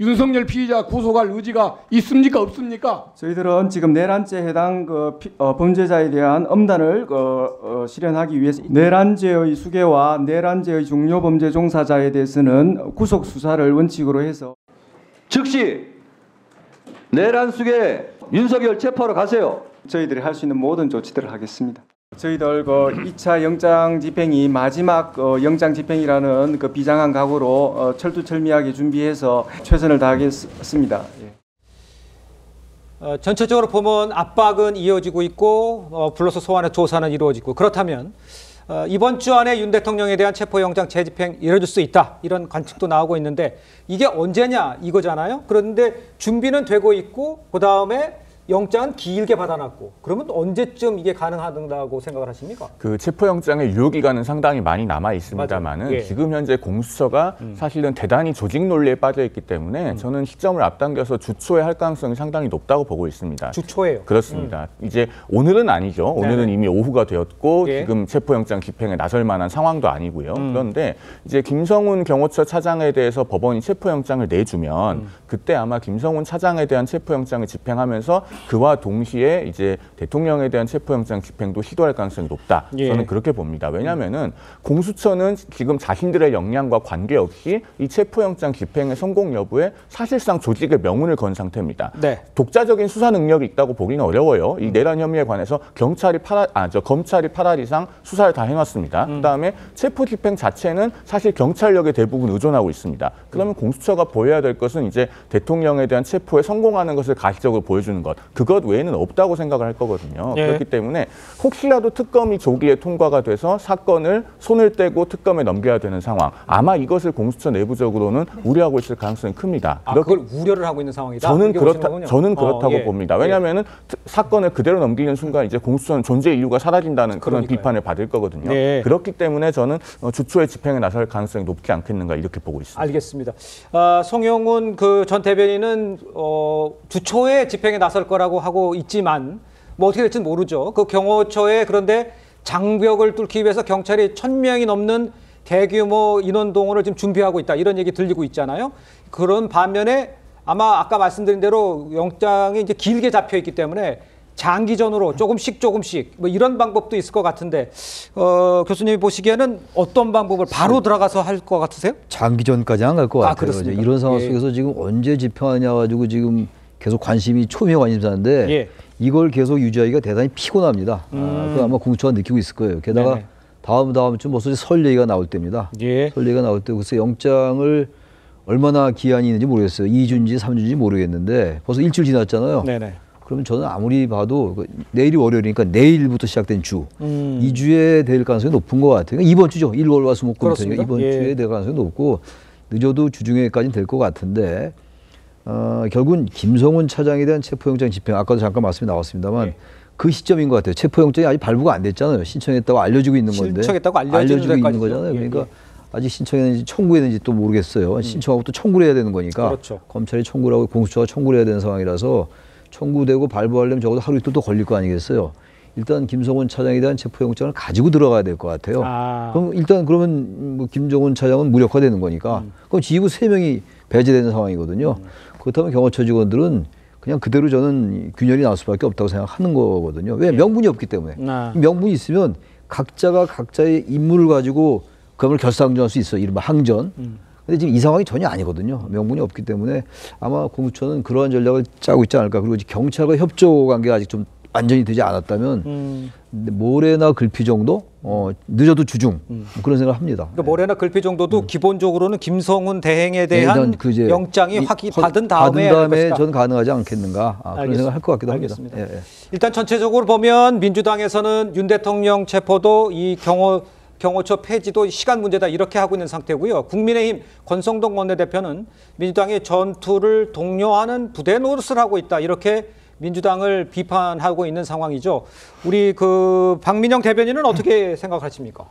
윤석열 피의자 구속할 의지가 있습니까 없습니까? 저희들은 지금 내란죄 해당 범죄자에 대한 엄단을 실현하기 위해서 내란죄의 수괴와 내란죄의 중요 범죄 종사자에 대해서는 구속 수사를 원칙으로 해서 즉시 내란 수괴 윤석열 체포하러 가세요. 저희들이 할 수 있는 모든 조치들을 하겠습니다. 저희들 2차 영장 집행이 마지막 영장 집행이라는 비장한 각오로 철두철미하게 준비해서 최선을 다하겠습니다. 예. 전체적으로 보면 압박은 이어지고 있고 불러서 소환의 조사는 이루어지고 그렇다면 이번 주 안에 윤 대통령에 대한 체포영장 재집행 이뤄질 수 있다 이런 관측도 나오고 있는데 이게 언제냐 이거잖아요. 그런데 준비는 되고 있고 그다음에 영장은 길게 받아놨고 그러면 언제쯤 이게 가능하다고 생각을 하십니까? 그 체포영장의 유효기간은 상당히 많이 남아 있습니다만은 예. 지금 현재 공수처가 사실은 대단히 조직 논리에 빠져 있기 때문에 저는 시점을 앞당겨서 주초에 할 가능성이 상당히 높다고 보고 있습니다. 주초에요? 그렇습니다. 이제 오늘은 아니죠. 오늘은 네네. 이미 오후가 되었고 예. 지금 체포영장 집행에 나설 만한 상황도 아니고요. 그런데 이제 김성훈 경호처 차장에 대해서 법원이 체포영장을 내주면 그때 아마 김성훈 차장에 대한 체포영장을 집행하면서 그와 동시에 이제 대통령에 대한 체포영장 집행도 시도할 가능성이 높다. 예. 저는 그렇게 봅니다. 왜냐하면은 공수처는 지금 자신들의 역량과 관계없이 이 체포영장 집행의 성공 여부에 사실상 조직의 명운을 건 상태입니다. 네. 독자적인 수사 능력이 있다고 보기는 어려워요. 이 내란 혐의에 관해서 검찰이 8할 이상 수사를 다 해놨습니다. 그다음에 체포 집행 자체는 사실 경찰력에 대부분 의존하고 있습니다. 그러면 공수처가 보여야 될 것은 이제 대통령에 대한 체포에 성공하는 것을 가시적으로 보여주는 것. 그것 외에는 없다고 생각을 할 거거든요. 예. 그렇기 때문에 혹시라도 특검이 조기에 통과가 돼서 사건을 손을 떼고 특검에 넘겨야 되는 상황. 아마 이것을 공수처 내부적으로는 우려하고 있을 가능성이 큽니다. 그걸 우려를 하고 있는 상황이다? 저는 그렇다고 예. 봅니다. 왜냐하면 사건을 그대로 넘기는 순간 이제 공수처는 존재 이유가 사라진다는 그런 그러니까요. 비판을 받을 거거든요. 네. 그렇기 때문에 저는 주초에 집행에 나설 가능성이 높지 않겠는가 이렇게 보고 있습니다. 알겠습니다. 송영훈 전 대변인은 주초에 집행에 나설 거라고 하고 있지만 뭐 어떻게 될지는 모르죠. 그 경호처에 그런데 장벽을 뚫기 위해서 경찰이 1000명이 넘는 대규모 인원 동원을 지금 준비하고 있다. 이런 얘기 들리고 있잖아요. 그런 반면에 아마 아까 말씀드린 대로 영장이 이제 길게 잡혀 있기 때문에 장기전으로 조금씩 뭐 이런 방법도 있을 것 같은데 교수님이 보시기에는 어떤 방법을 바로 들어가서 할 것 같으세요? 장기전까지 안 갈 것 같아요. 그렇습니까? 이런 상황 속에서 지금 언제 집행하냐 가지고 지금 계속 관심이 초미의 관심사인데 예. 이걸 계속 유지하기가 대단히 피곤합니다. 그거 아마 공수처가 느끼고 있을 거예요. 게다가 네네. 다음 주 벌써 설 얘기가 나올 때입니다. 예. 설 얘기가 나올 때 글쎄 영장을 얼마나 기한이 있는지 모르겠어요. 2주인지 3주인지 모르겠는데 벌써 일주일 지났잖아요. 네네. 그러면 저는 아무리 봐도 내일이 월요일이니까 내일부터 시작된 주 2주에 될 가능성이 높은 것 같아요. 그러니까 이번 주죠. 1, 월, 화, 수, 목, 금, 토니까 이번 주에 될 가능성이 높고 늦어도 주중에까지는 될 것 같은데 결국은 김성훈 차장에 대한 체포영장 집행 아까도 잠깐 말씀이 나왔습니다만 그 시점인 것 같아요. 체포영장이 아직 발부가 안 됐잖아요. 신청했다고 알려지고 있는 건데 신청했다고 알려지고 있는 거잖아요. 그러니까 아직 신청했는지 청구했는지 또 모르겠어요. 신청하고 또 청구를 해야 되는 거니까 그렇죠. 검찰이 청구를 하고 공수처가 청구를 해야 되는 상황이라서 청구되고 발부하려면 적어도 하루 이틀 또 걸릴 거 아니겠어요. 일단 김성훈 차장에 대한 체포영장을 가지고 들어가야 될 것 같아요. 그럼 일단 그러면 뭐 김정은 차장은 무력화되는 거니까 그럼 지휘부 3명이 배제되는 상황이거든요. 그렇다면 경호처 직원들은 그냥 그대로 저는 균열이 나올 수밖에 없다고 생각하는 거거든요. 왜? 명분이 없기 때문에. 명분이 있으면 각자가 각자의 임무를 가지고 그걸 결사항전할 수 있어요. 이른바 항전. 근데 지금 이 상황이 전혀 아니거든요. 명분이 없기 때문에 아마 공수처는 그러한 전략을 짜고 있지 않을까. 그리고 경찰과 협조 관계가 아직 좀 완전히 되지 않았다면 모래나 글피 정도 늦어도 주중 그런 생각을 합니다. 그러니까 모래나 글피 정도도 기본적으로는 김성훈 대행에 대한 영장이 받은 다음에 저는 가능하지 않겠는가 그런 생각을 할 것 같기도 알겠습니다. 합니다. 일단 전체적으로 보면 민주당에서는 윤 대통령 체포도 이 경호처 폐지도 시간 문제다 이렇게 하고 있는 상태고요. 국민의힘 권성동 원내대표는 민주당의 전투를 독려하는 부대 노릇을 하고 있다 이렇게 민주당을 비판하고 있는 상황이죠. 우리 박민영 대변인은 어떻게 생각하십니까?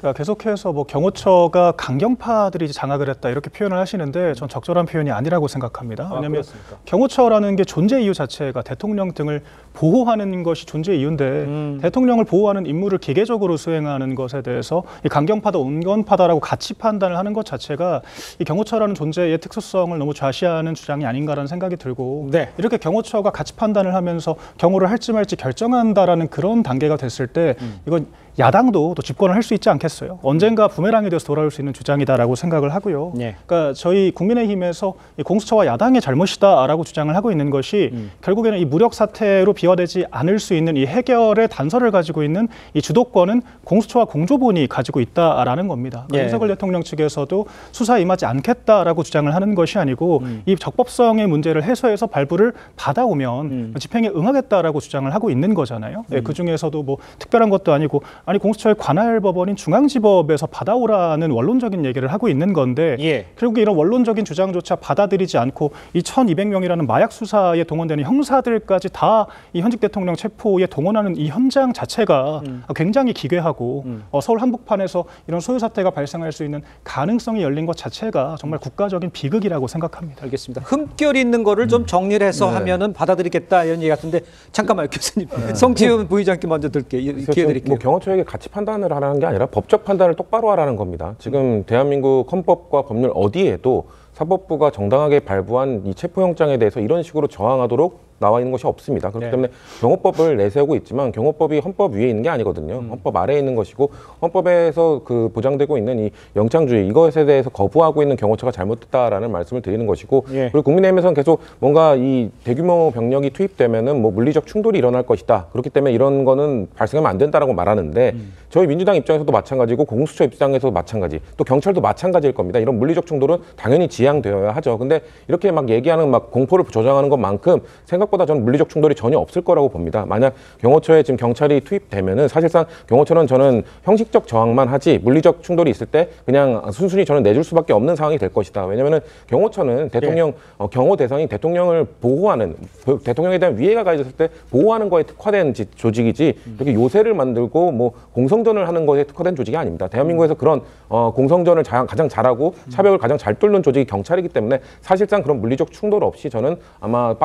그러니까 계속해서 뭐 경호처가 강경파들이 장악을 했다 이렇게 표현을 하시는데 전 적절한 표현이 아니라고 생각합니다. 왜냐하면 경호처라는 게 존재 이유 자체가 대통령 등을 보호하는 것이 존재 이유인데 대통령을 보호하는 임무를 기계적으로 수행하는 것에 대해서 이 강경파다 온건파다라고 같이 판단을 하는 것 자체가 이 경호처라는 존재의 특수성을 너무 좌시하는 주장이 아닌가라는 생각이 들고 네. 이렇게 경호처가 같이 판단을 하면서 경호를 할지 말지 결정한다라는 그런 단계가 됐을 때 이건 야당도 또 집권을 할 수 있지 않겠어요? 언젠가 부메랑이 돼서 돌아올 수 있는 주장이다라고 생각을 하고요. 예. 그러니까 저희 국민의힘에서 이 공수처와 야당의 잘못이다라고 주장을 하고 있는 것이 결국에는 이 무력 사태로 비화되지 않을 수 있는 이 해결의 단서를 가지고 있는 이 주도권은 공수처와 공조본이 가지고 있다라는 겁니다. 예. 윤석열 대통령 측에서도 수사에 임하지 않겠다라고 주장을 하는 것이 아니고 이 적법성의 문제를 해소해서 발부를 받아오면 집행에 응하겠다라고 주장을 하고 있는 거잖아요. 예, 그 중에서도 뭐 특별한 것도 아니고 아니 공수처의 관할 법원인 중앙지법에서 받아오라는 원론적인 얘기를 하고 있는 건데 예. 결국 이런 원론적인 주장조차 받아들이지 않고 이 1,200명이라는 마약 수사에 동원되는 형사들까지 다 이 현직 대통령 체포에 동원하는 이 현장 자체가 굉장히 기괴하고 서울 한복판에서 이런 소요 사태가 발생할 수 있는 가능성이 열린 것 자체가 정말 국가적인 비극이라고 생각합니다. 알겠습니다. 흠결 있는 거를 좀 정리를 해서 하면은 받아들이겠다 이런 얘기 같은데 잠깐만요, 교수님. 성지훈 부의장께 먼저 기회 드릴게요. 뭐 경호처에게 같이 판단을 하라는 게 아니라 법적 판단을 똑바로 하라는 겁니다. 지금 대한민국 헌법과 법률 어디에도 사법부가 정당하게 발부한 이 체포영장에 대해서 이런 식으로 저항하도록 나와 있는 것이 없습니다. 그렇기 때문에 경호법을 내세우고 있지만 경호법이 헌법 위에 있는 게 아니거든요. 헌법 아래에 있는 것이고 헌법에서 그 보장되고 있는 이 영장주의 이것에 대해서 거부하고 있는 경호처가 잘못됐다라는 말씀을 드리는 것이고 예. 그리고 국민의힘에서는 계속 뭔가 이 대규모 병력이 투입되면은 뭐 물리적 충돌이 일어날 것이다. 그렇기 때문에 이런 거는 발생하면 안 된다라고 말하는데 저희 민주당 입장에서도 마찬가지고 공수처 입장에서도 마찬가지 또 경찰도 마찬가지일 겁니다. 이런 물리적 충돌은 당연히 지양되어야 하죠. 근데 이렇게 막 얘기하는 막 공포를 조장하는 것만큼 생각보다 저는 물리적 충돌이 전혀 없을 거라고 봅니다. 만약 경호처에 지금 경찰이 투입되면은 사실상 경호처는 저는 형식적 저항만 하지 물리적 충돌이 있을 때 그냥 순순히 저는 내줄 수밖에 없는 상황이 될 것이다. 왜냐면은 경호처는 대통령 경호 대상이 대통령을 보호하는 대통령에 대한 위해가 가해졌을 때 보호하는 거에 특화된 조직이지 이렇게 요새를 만들고 뭐 공성전을 하는 것에 특화된 조직이 아닙니다. 대한민국에서 그런 공성전을 가장 잘하고 차벽을 가장 잘 뚫는 조직이 경찰이기 때문에 사실상 그런 물리적 충돌 없이 저는 아마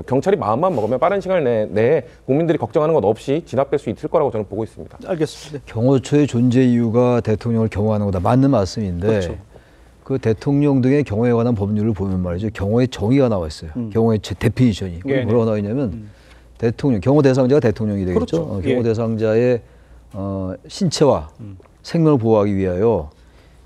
경찰이 마음만 먹으면 빠른 시간 내에 국민들이 걱정하는 것 없이 진압될 수 있을 거라고 저는 보고 있습니다. 알겠습니다. 경호처의 존재 이유가 대통령을 경호하는 거다. 맞는 말씀인데 그렇죠. 그 대통령 등의 경호에 관한 법률을 보면 말이죠. 경호의 정의가 나와 있어요. 경호의 데피니션이. 네, 뭐라고 나와 있냐면 대통령, 경호 대상자가 대통령이 되겠죠. 그렇죠. 경호 예. 대상자의 신체와 생명을 보호하기 위하여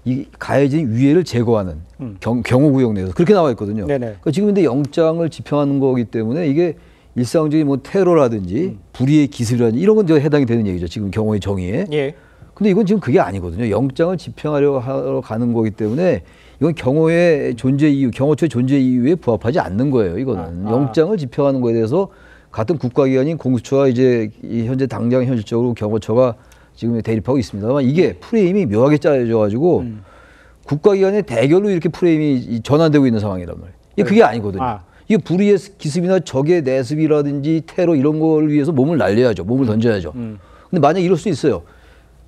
이 가해진 위해를 제거하는 경호구역 내에서 그렇게 나와 있거든요. 네네. 그러니까 지금 근데 영장을 집행하는 거기 때문에 이게 일상적인 뭐 테러라든지 불의의 기습이라든지 이런 건 이제 해당이 되는 얘기죠. 지금 경호의 정의에. 예. 근데 이건 지금 그게 아니거든요. 영장을 집행하려 하러 가는 거기 때문에 이건 경호의 존재 이유, 경호처의 존재 이유에 부합하지 않는 거예요. 이거는 영장을 집행하는 거에 대해서 같은 국가기관인 공수처와 이제 현재 당장 현실적으로 경호처가 지금 대립하고 있습니다만 이게 프레임이 묘하게 짜여져 가지고 국가기관의 대결로 이렇게 프레임이 전환되고 있는 상황이란 말이에요. 이게 그게 아니거든요. 이게 불의의 기습이나 적의 내습이라든지 테러 이런 걸 위해서 몸을 날려야죠. 몸을 던져야죠. 근데 만약 이럴 수 있어요.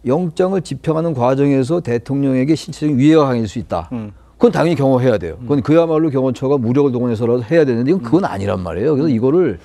영장을 집행하는 과정에서 대통령에게 신체적인 위해가 강해질 수 있다. 그건 당연히 경호해야 돼요. 그건 그야말로 경호처가 무력을 동원해서라도 해야 되는데 이건 그건 아니란 말이에요. 그래서 이거를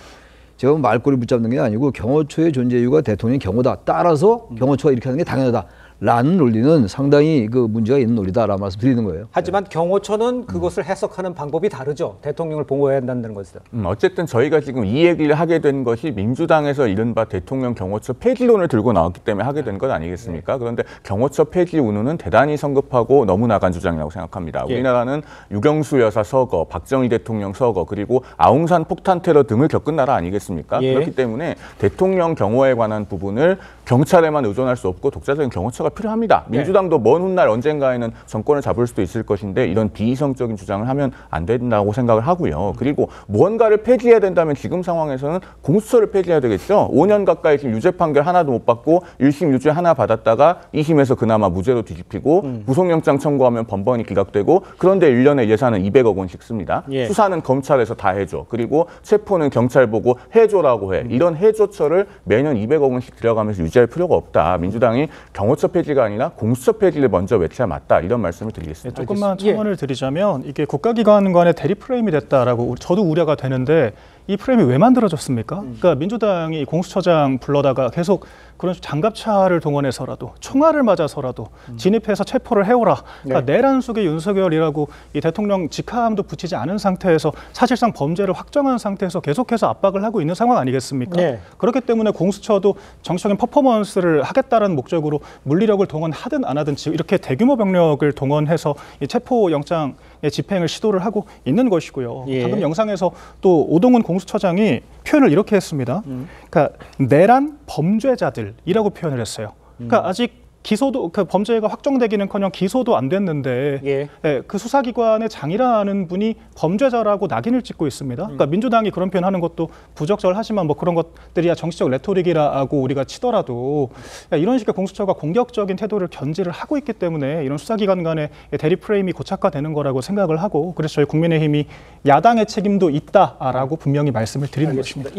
제가 말꼬리 붙잡는 게 아니고 경호처의 존재 이유가 대통령의 경호다. 따라서 경호처가 이렇게 하는 게 당연하다. 라는 논리는 상당히 그 문제가 있는 논리다라는 말씀 드리는 거예요. 하지만 경호처는 그것을 해석하는 방법이 다르죠. 대통령을 보호해야 한다는 것이다. 어쨌든 저희가 지금 이 얘기를 하게 된 것이 민주당에서 이른바 대통령 경호처 폐지론을 들고 나왔기 때문에 하게 된 것 아니겠습니까? 그런데 경호처 폐지 운운은 대단히 성급하고 너무 나간 주장이라고 생각합니다. 우리나라는 유경수 여사 서거, 박정희 대통령 서거, 그리고 아웅산 폭탄 테러 등을 겪은 나라 아니겠습니까? 그렇기 때문에 대통령 경호에 관한 부분을 경찰에만 의존할 수 없고 독자적인 경호처가 필요합니다. 민주당도 먼 훗날 언젠가에는 정권을 잡을 수도 있을 것인데 이런 비이성적인 주장을 하면 안 된다고 생각을 하고요. 그리고 무언가를 폐지해야 된다면 지금 상황에서는 공수처를 폐지해야 되겠죠. 5년 가까이 지금 유죄 판결 하나도 못 받고 1심 유죄 하나 받았다가 2심에서 그나마 무죄로 뒤집히고 구속영장 청구하면 번번이 기각되고 그런데 1년에 예산은 200억 원씩 씁니다. 수사는 검찰에서 다 해줘. 그리고 체포는 경찰 보고 해줘라고 해. 이런 해조처를 매년 200억 원씩 들여가면서 유지할 필요가 없다. 민주당이 경호처 폐지가 아니라 공수처 폐지를 먼저 외쳐야 맞다. 이런 말씀을 드리겠습니다. 네, 조금만 첨언을 드리자면 이게 국가기관 간의 대립 프레임이 됐다라고 저도 우려가 되는데 이 프레임이 왜 만들어졌습니까? 그러니까 민주당이 공수처장 불러다가 계속 그런 장갑차를 동원해서라도 총알을 맞아서라도 진입해서 체포를 해오라. 그러니까 내란 속의 윤석열이라고 이 대통령 직함도 붙이지 않은 상태에서 사실상 범죄를 확정한 상태에서 계속해서 압박을 하고 있는 상황 아니겠습니까? 네. 그렇기 때문에 공수처도 정치적인 퍼포먼스를 하겠다라는 목적으로 물리력을 동원하든 안 하든 지금 이렇게 대규모 병력을 동원해서 이 체포영장의 집행을 시도를 하고 있는 것이고요. 예. 방금 영상에서 또 오동훈 공수처장이 표현을 이렇게 했습니다. 그러니까 내란 범죄자들이라고 표현을 했어요. 그러니까 아직 기소도 그 범죄가 확정되기는커녕 기소도 안 됐는데 예. 그 수사기관의 장이라는 분이 범죄자라고 낙인을 찍고 있습니다. 그러니까 민주당이 그런 표현하는 것도 부적절하지만 뭐 그런 것들이야 정치적 레토릭이라고 우리가 치더라도 이런 식의 공수처가 공격적인 태도를 견지를 하고 있기 때문에 이런 수사기관 간의 대립 프레임이 고착화되는 거라고 생각을 하고 그래서 저희 국민의힘이 야당의 책임도 있다라고 분명히 말씀을 드리는 것입니다.